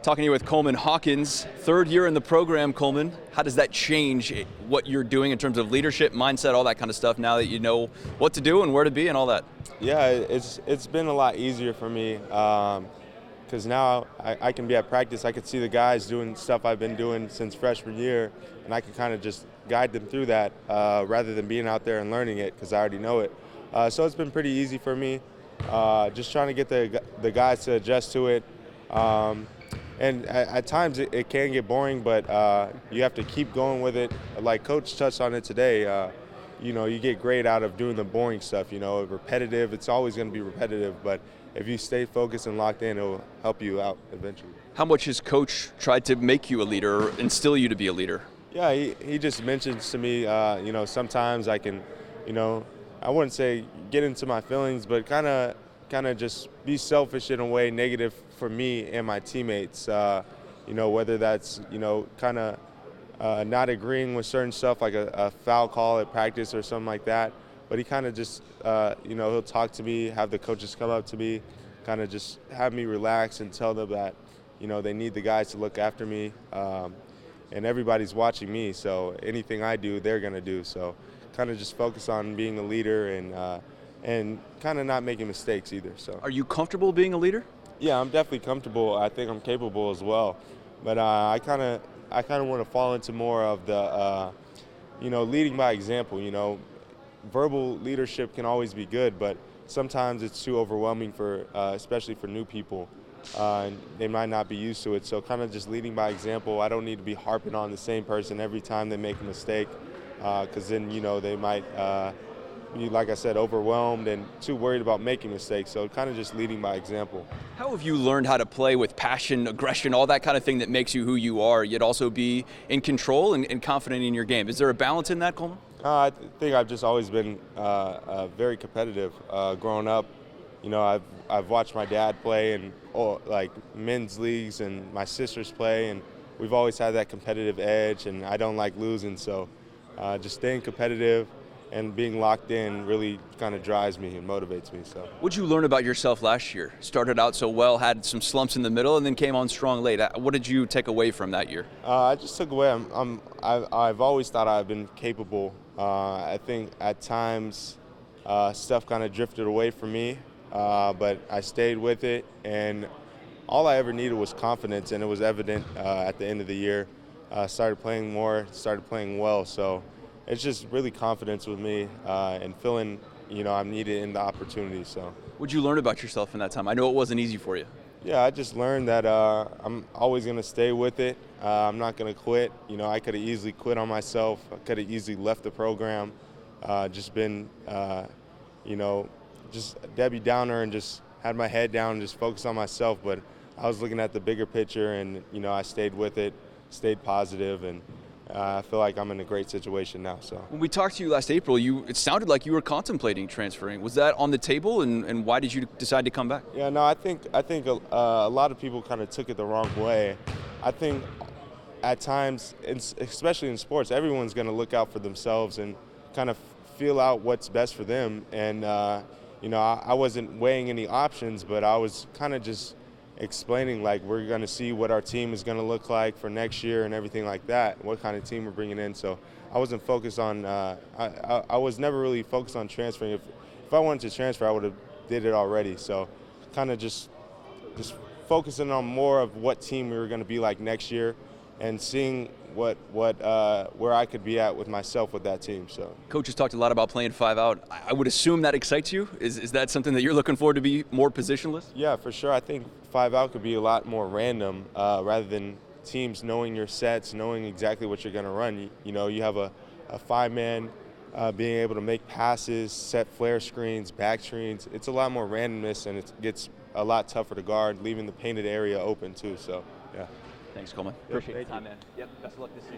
Talking here with Coleman Hawkins, third year in the program. Coleman, how does that change what you're doing in terms of leadership, mindset, all that kind of stuff now that you know what to do and where to be and all that? Yeah, it's been a lot easier for me because now I can be at practice. I can see the guys doing stuff I've been doing since freshman year, and I can kind of just guide them through that rather than being out there and learning it because I already know it. So it's been pretty easy for me, just trying to get the guys to adjust to it. And at times it can get boring, but you have to keep going with it. Like Coach touched on it today, you get great out of doing the boring stuff, repetitive. It's always going to be repetitive, but if you stay focused and locked in, it will help you out eventually. How much has Coach tried to make you a leader or instill you to be a leader? Yeah, he just mentions to me, sometimes I can, I wouldn't say get into my feelings, but kind of just be selfish in a way, negative for me and my teammates. Whether that's kind of not agreeing with certain stuff like a foul call at practice or something like that. But he kind of just he'll talk to me, have the coaches come up to me, kind of just have me relax and tell them that they need the guys to look after me, and everybody's watching me. So anything I do, they're gonna do. So kind of just focus on being a leader and kind of not making mistakes either. So, are you comfortable being a leader? Yeah, I'm definitely comfortable. I think I'm capable as well, but I kind of want to fall into more of the leading by example. Verbal leadership can always be good, but sometimes it's too overwhelming for especially for new people. And they might not be used to it. So kind of just leading by example. I don't need to be harping on the same person every time they make a mistake, because then they might be, like I said, overwhelmed and too worried about making mistakes. So kind of just leading by example. How have you learned how to play with passion, aggression, all that kind of thing that makes you who you are, yet also be in control and confident in your game? Is there a balance in that, Coleman? I think I've just always been very competitive. Growing up, I've watched my dad play in like men's leagues and my sisters play, and we've always had that competitive edge, and I don't like losing. So just staying competitive and being locked in really kind of drives me and motivates me. So, what'd you learn about yourself last year? Started out so well, had some slumps in the middle, and then came on strong late. What did you take away from that year? I just took away. I've always thought I've been capable. I think at times stuff kind of drifted away from me, but I stayed with it, and all I ever needed was confidence, and it was evident at the end of the year. Started playing more, started playing well, so it's just really confidence with me and feeling, I'm needed in the opportunity. So, what'd you learn about yourself in that time? I know it wasn't easy for you. Yeah, I just learned that I'm always going to stay with it. I'm not going to quit. I could have easily quit on myself. I could have easily left the program, just been, just Debbie Downer and just had my head down and just focused on myself. But I was looking at the bigger picture, and, I stayed with it, stayed positive, and I feel like I'm in a great situation now. So when we talked to you last April, it sounded like you were contemplating transferring. Was that on the table, and why did you decide to come back? Yeah, no, I think a lot of people kind of took it the wrong way. I think at times, especially in sports, everyone's going to look out for themselves and kind of feel out what's best for them. And I wasn't weighing any options, but I was kind of just explaining, like, we're going to see what our team is going to look like for next year and everything like that, what kind of team we're bringing in. So I wasn't focused on I was never really focused on transferring. If I wanted to transfer, I would have did it already. So kind of just focusing on more of what team we were going to be like next year and seeing where I could be at with myself with that team. So Coach has talked a lot about playing 5 out. I would assume that excites you. Is that something that you're looking forward to, be more positionless? Yeah, for sure. I think 5 out could be a lot more random rather than teams knowing your sets, knowing exactly what you're going to run. You have a 5-man being able to make passes, set flare screens, back screens. It's a lot more randomness, and it gets a lot tougher to guard, leaving the painted area open too. So, yeah. Thanks, Coleman. Appreciate the time, man. Yep, best of luck this season.